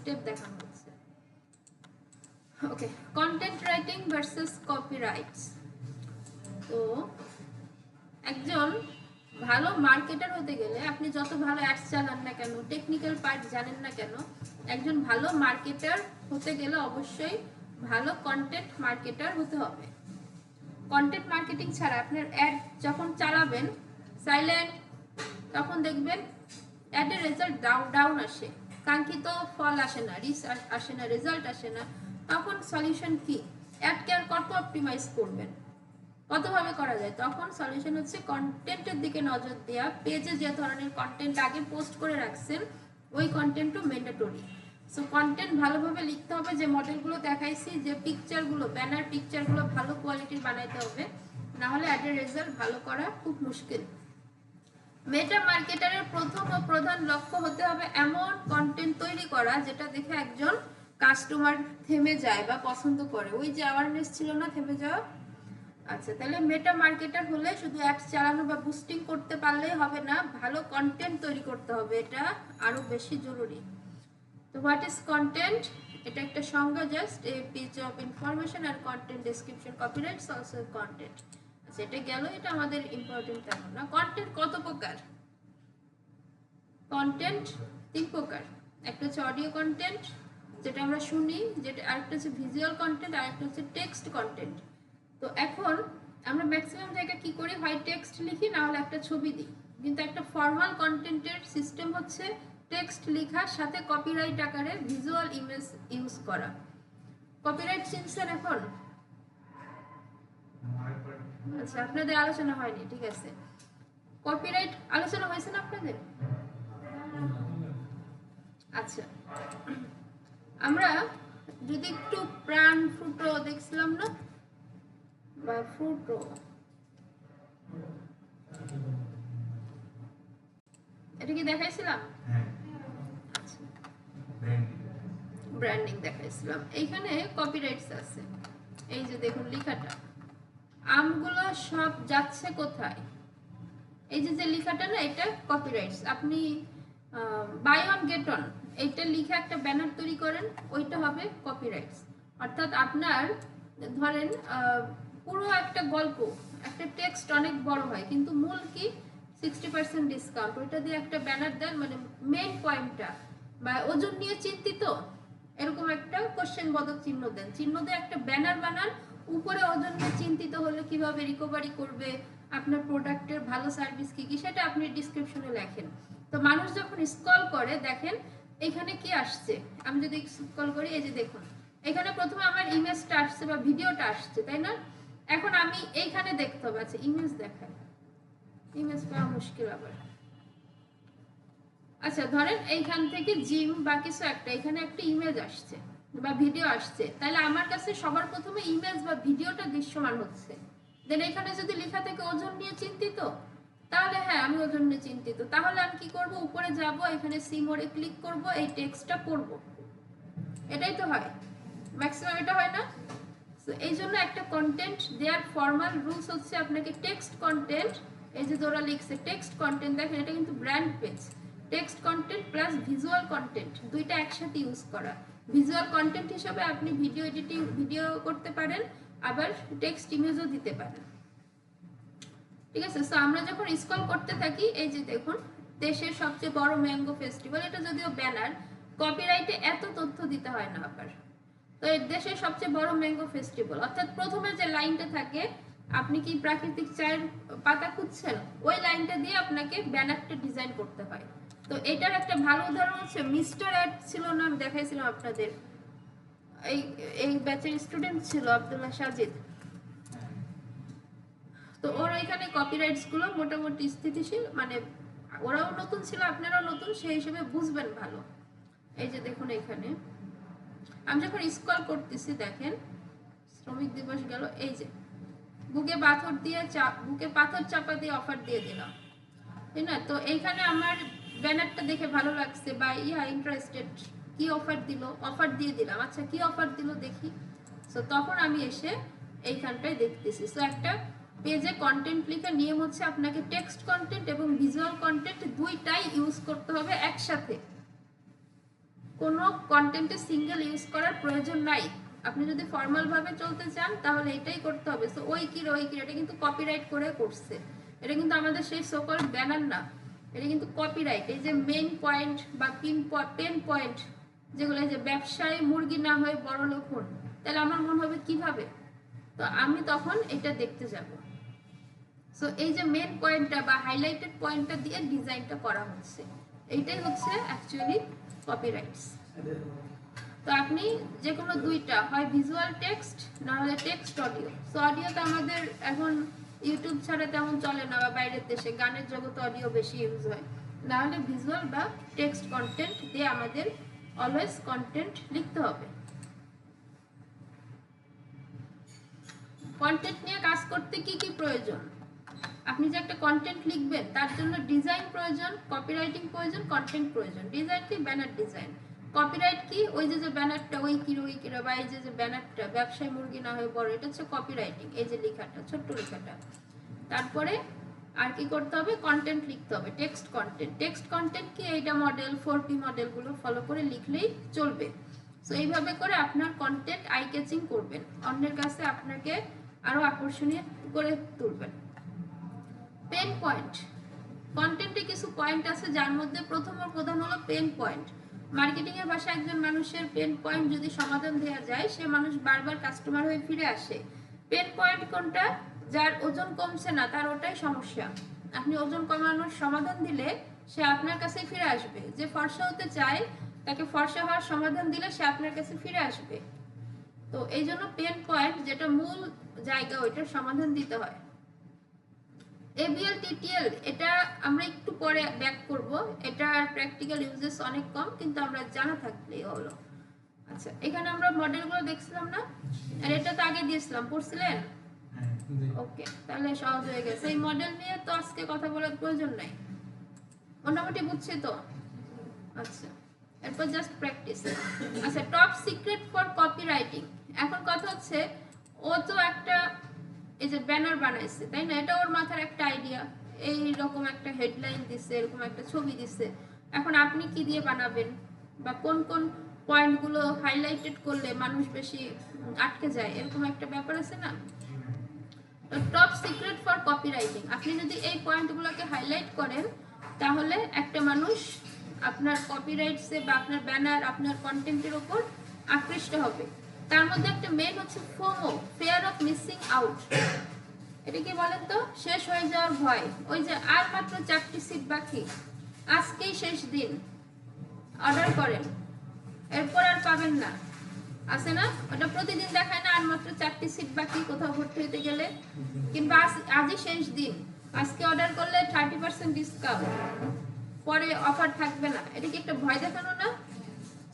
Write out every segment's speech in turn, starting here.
Step দেখানো হচ্ছে। ওকে, content writing versus copyrights. তো একজন ভালো মার্কেটার হতে গেলে আপনি যত ভালো অ্যাডস চালান না কেন, টেকনিক্যাল পার্ট জানেন না কেন, একজন ভালো মার্কেটার হতে গেলে অবশ্যই ভালো কন্টেন্ট মার্কেটার হতে হবে। কন্টেন্ট মার্কেটিং ছাড়া আপনার অ্যাড যখন চালাবেন সাইলেন্ট, তখন দেখবেন অ্যাডের রেজাল্ট ডাউন আসে, কাঙ্ক্ষিত ফল আসে না, রিচ আসে না, রেজাল্ট আসে না। তখন সলিউশন কি? অ্যাডকে আর কত অপটিমাইজ করবেন, কতভাবে করা যায়? তখন সলিউশন হচ্ছে কন্টেন্টের দিকে নজর দেওয়া। পেজে যে ধরনের কন্টেন্ট আগে পোস্ট করে রাখছেন ওই কন্টেন্টও ম্যান্ডেটরি। সো কন্টেন্ট ভালোভাবে লিখতে হবে, যে মডেলগুলো দেখাইছি, যে পিকচারগুলো, ব্যানার পিকচারগুলো ভালো কোয়ালিটির বানাইতে হবে, না হলে অ্যাডের রেজাল্ট ভালো করা খুব মুশকিল। মেটা মার্কেটারের প্রথম ও প্রধান লক্ষ্য হতে হবে এমন কন্টেন্ট তৈরি করা যেটা দেখে একজন কাস্টমার থেমে যায় বা পছন্দ করে। ওই যে অ্যাওয়ারনেস ছিল না, থেমে যাওয়া। আচ্ছা, তাহলে মেটা মার্কেটার হলে শুধু অ্যাডস চালানো বা বুস্টিং করতে পারলেই হবে না, ভালো কন্টেন্ট তৈরি করতে হবে, এটা আরো বেশি জরুরি। তো হোয়াট ইজ কন্টেন্ট? এটা একটা সংজ্ঞা, just a piece of information আর content description, copyrights also content. আচ্ছা, এটা গেল, এটা আমাদের ইম্পর্টেন্ট তেমন না। কন্টেন্ট কত প্রকার? কন্টেন্ট তিন প্রকার। একটা হচ্ছে অডিও কন্টেন্ট, যেটা আমরা শুনি, যেটা আরেকটা হচ্ছে ভিজুয়াল কন্টেন্ট, আরেকটা হচ্ছে টেক্সট কন্টেন্ট। তো এখন আমরা ম্যাক্সিমাম জায়গায় কি করি, হয় টেক্সট লিখি না হলে একটা ছবি দিই। কিন্তু একটা ফর্মাল কন্টেন্টের সিস্টেম হচ্ছে টেক্সট লেখার সাথে কপিরাইট আকারে ভিজুয়াল ইমেজ ইউজ করা। কপিরাইট চিনছেন এখন? আচ্ছা, আপনাদের আলোচনা হয়নি, ঠিক আছে। কপিরাইট আলোচনা হয়েছে না আপনাদের? আচ্ছা, আমরা যদি একটু প্রাণ ফ্রুটো দেখছিলাম না, বা ফ্রুটো, এটা কি দেখাইছিলাম? আচ্ছা, ব্র্যান্ডিং দেখাইছিলাম। এইখানে কপিরাইটস আছে, এই যে দেখুন লেখাটা, আমগুলো সব যাচ্ছে কোথায়, এই যে লেখাটা না, এটা কপিরাইটস। আপনি বাই অন গেট অন এইটা লিখে একটা ব্যানার তৈরি করেন, ওইটা হবে কপিরাইটস। অর্থাৎ আপনার ধরেন পুরো একটা গল্প, একটা টেক্সট অনেক বড় হয় কিন্তু মূল কি 60% ডিসকাউন্ট, ওইটা দিয়ে একটা ব্যানার দেন, মানে মেইন পয়েন্টটা, বা ওজন নিয়ে চিন্তিত এরকম একটা কোশ্চেন বোধক চিহ্ন দেন, চিহ্ন দিয়ে একটা ব্যানার বানান, উপরে ওজন নিয়ে চিন্তিত হলে কিভাবে রিকভারি করবে, আপনার প্রোডাক্টের ভালো সার্ভিস কি কি, সেটা আপনি ডিসক্রিপশনে লেখেন। তো মানুষ যখন স্ক্রল করে দেখেন এখানে কি আসছে, আমি যদি স্ক্রল করি, এই যে দেখুন এখানে প্রথমে আমার ইমেজটা আসছে বা ভিডিওটা আসছে, তাই না? এখন আমি এইখানে দেখতে হবে, আচ্ছা ইমেজ দেখায়, ইমেজ পাওয়া মুশকিল আবার। আচ্ছা, ধরেন এইখান থেকে জিম বা কিছু একটা, এখানে একটা ইমেজ আসছে বা ভিডিও আসছে, তাহলে আমার কাছে সবার প্রথমে ইমেজ বা ভিডিওটা দৃশ্যমান হচ্ছে। দেন এখানে যদি লেখা থেকে ওজন নিয়ে চিন্তিত, তাহলে হ্যাঁ আমি ওজন নিয়ে চিন্তিত, তাহলে আমি কি করব, উপরে যাব, এখানে সি মোডে ক্লিক করব, এই টেক্সটটা পড়ব। এটাই তো হয়, ম্যাক্সিমাম এটা হয় না? এই জন্য একটা কন্টেন্ট দেওয়ার ফর্মাল রুলস হচ্ছে আপনাকে টেক্সট কন্টেন্ট, এই যে যারা লিখছে টেক্সট কন্টেন্ট, দেখেন এটা কিন্তু brand page, text content plus visual content দুইটা একসাথে ইউজ করা। ভিজুয়াল কন্টেন্ট হিসেবে আপনি ভিডিও এডিটিং, ভিডিও করতে পারেন, আবার টেক্সট ইমেজও দিতে পারেন, ঠিক আছে। সো আমরা যখন স্ক্রল করতে থাকি, এই যে দেখুন দেশের সবচেয়ে বড় ম্যাঙ্গো ফেস্টিভ্যাল, এটা যদিও ব্যানার, কপিরাইটে এত তথ্য দিতে হয় না আবার। তো এই দেশের সবচেয়ে বড় ম্যাঙ্গো ফেস্টিভ্যাল, অর্থাৎ প্রথমে যে লাইনটা থাকে, আপনি কি প্রাকৃতিক চায়ের পাতা খুঁজছেন, ওই লাইনটা দিয়ে আপনাকে ব্যানারটা ডিজাইন করতে হয়। তো এটার একটা ভালো উদাহরণ হচ্ছে মিস্টার অ্যাড ছিল না, আমি দেখাইছিলাম আপনাদের, এই ব্যাচের স্টুডেন্ট ছিল আব্দুল্লাহ সাজিদ। তো ওর এখানে কপিরাইটস গুলো মোটামুটি স্থিতিশীল, মানে ওরাও নতুন ছিল, আপনারাও নতুন, সেই হিসেবে বুঝবেন ভালো। এই যে দেখুন এখানে আমি যখন স্ক্রল করতেছি, দেখেন শ্রমিক দিবস গেল, এই যে বুকে পাথর চাপা দিয়ে অফার দিয়ে দিলাম, তাই না? তো এইখানে আমার ব্যানারটা দেখে ভালো লাগছে বা ইন্টারেস্টেড, কি অফার দিল, অফার দিয়ে দিলাম, আচ্ছা কি অফার দিল দেখি। সো তখন আমি এসে এইখানটায় দেখতেছি। সো একটা পেজে কন্টেন্ট লেখার নিয়ম হচ্ছে আপনাকে টেক্সট কন্টেন্ট এবং ভিজুয়াল কন্টেন্ট দুইটাই ইউজ করতে হবে একসাথে। কোনো কন্টেন্টে সিঙ্গেল ইউজ করার প্রয়োজন নাই। আপনি যদি ফর্মাল ভাবে চলতে চান তাহলে এটাই করতে হবে। সো ওই কি এটা কিন্তু কপিরাইট করে করছে, এটা কিন্তু আমাদের সেই সকল ব্যানার না, এটা কিন্তু কপিরাইট। এই যে মেইন পয়েন্ট বা পেন পয়েন্ট যেগুলো, যে ব্যবসায় মুরগি না হয়ে বড় লোক হন, তাহলে আমার মনে হবে কিভাবে, তো আমি তখন এটা দেখতে যাব। সো এই যে মেইন পয়েন্টটা বা হাইলাইটেড পয়েন্টটা দিয়ে ডিজাইনটা করা হচ্ছে, এইটাই হচ্ছে অ্যাকচুয়ালি কপিরাইটস। তো আপনি যে কোনো দুইটা, হয় ভিজুয়াল টেক্সট না হলে টেক্সট অডিও। সো অডিও তো আমাদের এখন ইউটিউব ছাড়া তেমন চলে না, বা বাইরের দেশে গানের জগতে অডিও বেশি ইউজ হয়, না হলে ভিজুয়াল বা টেক্সট কন্টেন্ট দিয়ে আমাদের অলওয়েজ কন্টেন্ট লিখতে হবে। কন্টেন্ট নিয়ে কাজ করতে কি কি প্রয়োজন? আপনি যে একটা কন্টেন্ট লিখবেন তার জন্য ডিজাইন প্রয়োজন, কপিরাইটিং প্রয়োজন, কন্টেন্ট প্রয়োজন। ডিজাইন কি? Banner design. কপিরাইট কি? ওই যে ব্যানারটা ওই কিরা বা এই যে ব্যানারটা ব্যবসায় মুরগি না হয়ে বড়, এটা হচ্ছে কপিরাইটিং, এই যে লেখাটা, ছোট্ট লেখাটা। তারপরে আর কি করতে হবে? কন্টেন্ট লিখতে হবে, টেক্সট কন্টেন্ট। টেক্সট কন্টেন্ট কি? এইটা মডেল 4P মডেলগুলো ফলো করে লিখলেই চলবে। সো এইভাবে করে আপনার কন্টেন্ট আই ক্যাচিং করবেন, অন্যের কাছে আপনাকে আরো আকর্ষণীয় করে তুলবেন। পেন পয়েন্ট, কন্টেন্টে কিছু পয়েন্ট আছে যার মধ্যে প্রথম ও প্রধান হলো পেন পয়েন্ট। মার্কেটিং এর ভাষায় একজন মানুষের পেন পয়েন্ট যদি সমাধান দেওয়া যায়, সে মানুষ বারবার কাস্টমার হয়ে ফিরে আসে। পেন পয়েন্ট কোনটা? যার ওজন কমছে না, তার ওটাই সমস্যা। আপনি ওজন কমানোর সমাধান দিলে সে আপনার কাছে ফিরে আসবে। যে ফর্সা হতে চায়, তাকে ফর্সা হওয়ার সমাধান দিলে সে আপনার কাছে ফিরে আসবে। তো এই জন্য পেন পয়েন্ট যেটা মূল জায়গা, ওইটার সমাধান দিতে হয়। ABL TTL এটা আমরা একটু পরে ব্যাক করব, এটার প্র্যাকটিক্যাল ইউজেস অনেক কম, কিন্তু আমরা জানা থাকলেই হলো। আচ্ছা, এখানে আমরা মডেলগুলো দেখছিলাম না, আর এটা তো আগে দিয়েছিলাম, পড়ছিলেন? ওকে, তাহলে সহজ হয়ে গেছে। এই মডেল নিয়ে তো আজকে কথা বলার প্রয়োজন নাই, মোটামুটি বুঝছি তো। আচ্ছা, এরপর জাস্ট প্র্যাকটিস। আচ্ছা, টপ সিক্রেট ফর কপিরাইটিং। এখন কথা হচ্ছে, ও তো একটা এই যে ব্যানার বানাইছে, তাই না? এটা ওর মাথার একটা আইডিয়া, এই রকম একটা হেডলাইন দিছে, এরকম একটা ছবি দিছে। এখন আপনি কি দিয়ে বানাবেন, বা কোন কোন পয়েন্টগুলো হাইলাইটেড করলে মানুষ বেশি আটকে যায়, এরকম একটা ব্যাপার আছে না? টপ সিক্রেট ফর কপিরাইটিং, আপনি যদি এই পয়েন্টগুলোকে হাইলাইট করেন, তাহলে একটা মানুষ আপনার কপিরাইটসে বা আপনার ব্যানার, আপনার কন্টেন্টের উপর আকৃষ্ট হবে। তার মধ্যে একটা মেন হচ্ছে FOMO, fear of missing out. এটা কি বলেন তো? শেষ হয়ে যাওয়ার ভয়। ওই যে আর মাত্র 4টি সিট বাকি, আজকেই শেষ দিন, অর্ডার করেন, এরপর আর পাবেন না, আছে না? ওটা প্রতিদিন দেখায় না, আর মাত্র 4টি সিট বাকি কোথাও ভর্তি হতে গেলে, কিংবা আজই শেষ দিন, আজকে অর্ডার করলে 30% ডিসকাউন্ট, পরে অফার থাকবে না। এটা কি একটা ভয় দেখানো না?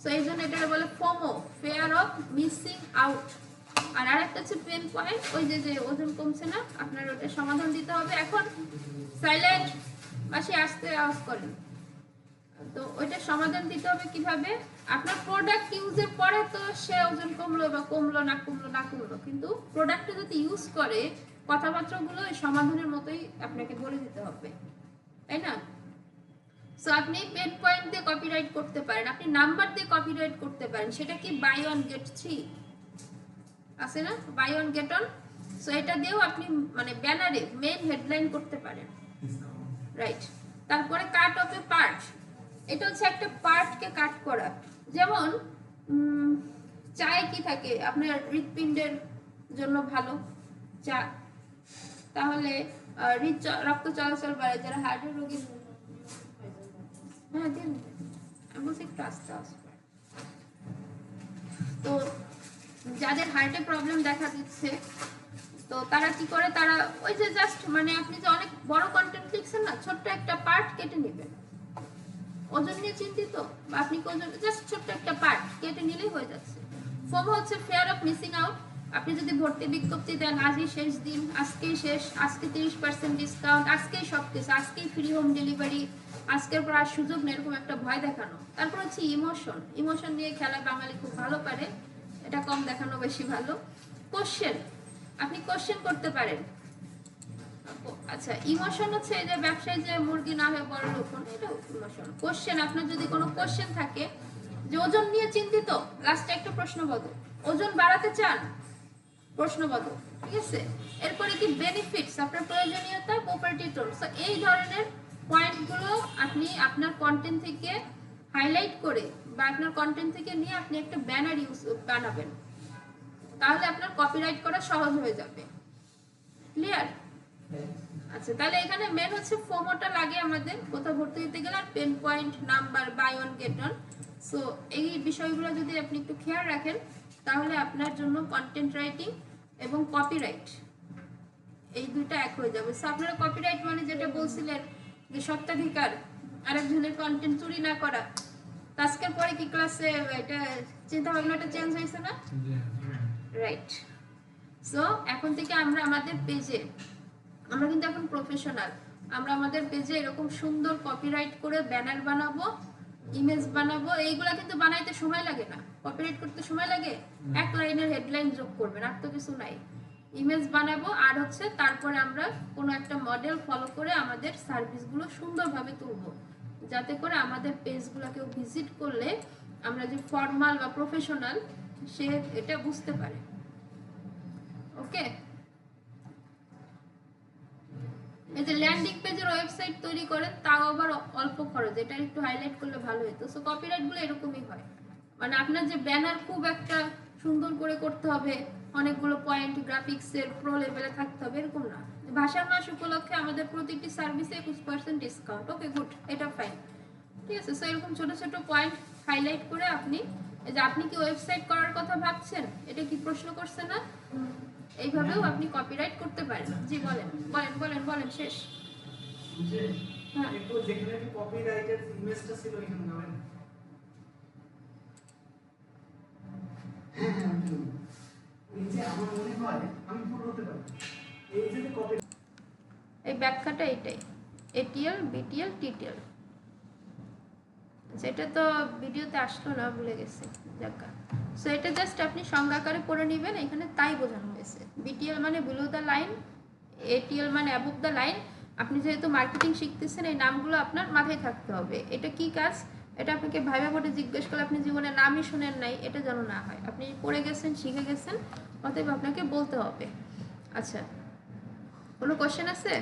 সো এই জন্য এটা বলে FOMO, fear of missing out. আর আরেকটা হচ্ছে পেন পয়েন্ট, ওই যে ওজন কমছে না, আপনার ওটা সমাধান দিতে হবে। এখন সাইলেন্ট মাসি আসতে আওয়াজ করেন, তো ওইটা সমাধান দিতে হবে কিভাবে? আপনার প্রোডাক্ট ইউজের পরে তো সে ওজন কমলো বা কমলো না কমলো, কিন্তু প্রোডাক্টটা যদি ইউজ করে, কথাবার্তাগুলো ওই সমাধানের মতোই আপনাকে বলে দিতে হবে, তাই না? সো আপনি পেন পয়েন্ট দিয়ে কপিরাইট করতে পারেন, আপনি নাম্বার দিয়ে কপিরাইট করতে পারেন। সেটা কি? বাই ওয়ান গেট 3 আছে না, buy one get one. So এটা দিয়েও আপনি মানে ব্যানারে মেইন হেডলাইন করতে পারেন, রাইট? তারপরে কাট অফ এ পার্ট, এটা হচ্ছে একটা পার্টকে কাট করা। যেমন চায়ে কি থাকে? আপনার হৃৎপিণ্ডের জন্য ভালো চা, তাহলে রক্ত চলাচল বাড়ে। যারা হার্টের রোগী, হ্যাঁ দিন, আমি বলছি একটু আস্তে আস্তে। তো যাদের হার্টে প্রবলেম দেখা দিচ্ছে, তো তারা কি করে? তারা ওই যে জাস্ট মানে আপনি যে অনেক বড় কন্টেন্ট লিখছেন না, ছোট্ট একটা পার্ট কেটে নেবেন। ওজন নিয়ে চিন্তিত, বা আপনি ওজন জাস্ট ছোট্ট একটা পার্ট কেটে নিলেই হয়ে যাচ্ছে। ফোমো হচ্ছে ফিয়ার অফ মিসিং আউট। আপনি যদি ভর্তি বিজ্ঞপ্তি দেন, আজই শেষ দিন, আজকেই শেষ, আজকে 30% ডিসকাউন্ট, আজকেই সব কিছু, আজকেই ফ্রি হোম ডেলিভারি, আজকের পর আর সুযোগ নেই, এরকম একটা ভয় দেখানো। তারপর হচ্ছে ইমোশন নিয়ে খেলা, বাঙালি খুব ভালো পারে, এটা কম দেখানো বেশি ভালো। কোশ্চেন, আপনি কোশ্চেন করতে পারেন। আচ্ছা, ইমোশন হচ্ছে এই যে ব্যবসায় যে মুরগি না হয়ে বড় লোক, এটা ইমোশন। কোশ্চেন, আপনার যদি কোনো কোশ্চেন থাকে, যে ওজন নিয়ে চিন্তিত, লাস্টে একটা প্রশ্নবোধক। ওজন বাড়াতে চান, প্রশ্নবোধক, ঠিক আছে। এরপরে কি বেনিফিটস, আপনার প্রয়োজনীয়তা, প্রপার্টি টোন। সো এই ধরনের পয়েন্টগুলো আপনি আপনার কন্টেন্ট থেকে হাইলাইট করে বা আপনার কন্টেন্ট থেকে নিয়ে আপনি একটা ব্যানার বানাবেন, তাহলে আপনার কপিরাইট করা সহজ হয়ে যাবে। ক্লিয়ার? আচ্ছা, তাহলে এখানে মেন হচ্ছে ফোমোটা লাগে আমাদের কোথাও ভর্তি হতে গেলে, আর pen point, number, buy one get one. So এই বিষয়গুলো যদি আপনি একটু খেয়াল রাখেন, তাহলে আপনার জন্য কন্টেন্ট রাইটিং এবং কপিরাইট এই দুইটা এক হয়ে যাবে। সো আপনারা কপিরাইট মানে যেটা বলছিলেন যে সত্ত্বাধিকার, আরেকজনের কন্টেন্ট চুরি না করা, আজকের পরে কি ক্লাসে এটা চিন্তা ভাবনাটা চেঞ্জ হয়েছে না? রাইট। সো এখন থেকে আমরা আমাদের পেজে, আমরা কিন্তু এখন প্রফেশনাল, আমরা আমাদের পেজে এরকম সুন্দর কপিরাইট করে ব্যানার বানাবো, ইমেজ বানাবো। এইগুলা কিন্তু বানাইতে সময় লাগে না, কপিরাইট করতে সময় লাগে, এক লাইনের হেডলাইন যোগ করবেন, আর তো কিছু নাই। ইমেজ বানাবো আর হচ্ছে তারপরে আমরা কোনো একটা মডেল ফলো করে আমাদের সার্ভিসগুলো সুন্দরভাবে তুলবো, যাতে করে আমাদের পেজগুলো কেউ ভিজিট করলে আমরা যে ফর্মাল বা প্রফেশনাল সে এটা বুঝতে পারে। ওকে, এই যে ল্যান্ডিং পেজের ওয়েবসাইট তৈরি করেন, তাও আবার অল্প খরচ, এটা একটু হাইলাইট করলে ভালো হতো। সো কপিরাইট গুলো এরকমই হয়, মানে আপনার যে ব্যানার খুব একটা সুন্দর করে করতে হবে, অনেকগুলো পয়েন্ট গ্রাফিক্সের প্রো লেভেলে থাকতে হবে, এরকম না। ভাষার মাস উপলক্ষে আমাদের প্রতিটি সার্ভিসে 21% ডিসকাউন্ট, ওকে গুড, এটা ফাইন, ঠিক আছে। সো এরকম ছোট ছোট পয়েন্ট হাইলাইট করে আপনি, এই যে আপনি কি ওয়েবসাইট করার কথা ভাবছেন, এটা কি প্রশ্ন করছে না, এইভাবেও আপনি কপিরাইট করতে পারেন। জি বলেন বলেন বলেন বলেন, শেষ। হ্যাঁ, একটু যেখানে কপিরাইটের ইমেজটা ছিল এখানে নামেন। হ্যাঁ, এই যে আমার মনে হয় আমি ভুল হতে পারি, এই যে কপি, এই ব্যাখ্যাটা এটাই, এটিএল, বিটিএল, টিটিএল। যেটা তো ভিডিওতে আসলো না, ভুলে গেছি, যাকা। সো এটা জাস্ট আপনি সংজ্ঞাকারে পড়ে নেবেন, এখানে তাই বোঝানো হয়েছে। বিটিএল মানে বিলো দ্য লাইন, এটিএল মানে অ্যাবভ দ্য লাইন। আপনি যেহেতু মার্কেটিং শিখতেছেন, এই নামগুলো আপনার মাথায় থাকতে হবে। এটা কি কাজ, এটা আপনাকে ভাইবা বোর্ডে জিজ্ঞেস করলে আপনি জীবনে নামই শুনেন নাই, এটা যেন না হয়। আপনি পড়ে গেছেন, শিখে গেছেন, অতএব আপনাকে বলতে হবে। আচ্ছা, কোনো কোশ্চেন আছে?